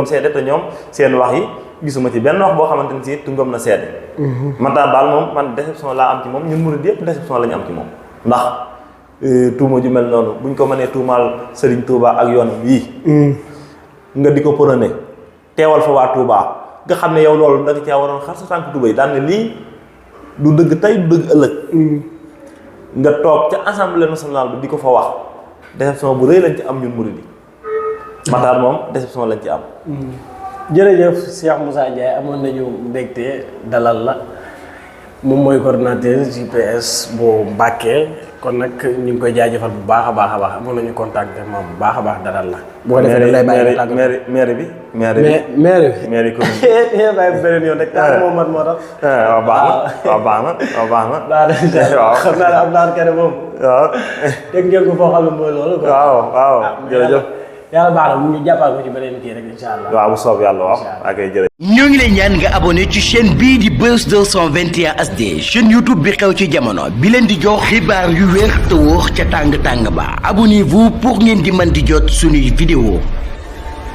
seede te ñoom seen wax yi gisuma ci benn wax boo xamante ni si tungam na seede Matar daal moom man déception laa am ci moom ñun murid yëpp déception la ñu am ci moom ndax tuuma ju mel noonu buñ ko mënee tuumaal Serigne Touba ak yoon yii nga di ko prôné teewal fa waa Touba nga xam ne yow loolu da nga caa waroon xar sa tànk Touba yi daan ne lii du dëgg tey du dëgg ëllëg nga toog ca assemblée nationale bi di ko fa wax déception bu rëy lañ ci am ñun murid yi Matar moom déception lañ ci am. jërëjëf Cheikh Moussa Ndiaye amoon nañu mbégte dalal la moom mooy coordonnateur JPS bu Mbacké kon nag ñu ngi koy jaajëfal bu baax a baax amoon nañu contact moom bu baax a baax dalal la. boo defee dañ lay bàyyi nga tàggatoo maire bi. maire commune. bàyyi beneen yoon rek taal moom moo tax. waaw baax na. xam naa ne am naa kenn moom. waaw. dégg ngeen ko foo xam ne mooy loolu. waaw jërëjëf. yàlla baax na mu ñu jàppal ko ci beneen kii rek incha allah. waaw bu soob yàlla waaw. ak ay jërëjëf. ñoo ngi lay ñaan nga abonné ci chaîne bii di Buzz 221 HD chaîne YouTube bi xew ci jamono bi leen di jox xibaar yu wér te wóor ca tàng tàng ba abonnez-vous pour ngeen di mën di jot suñuy vidéo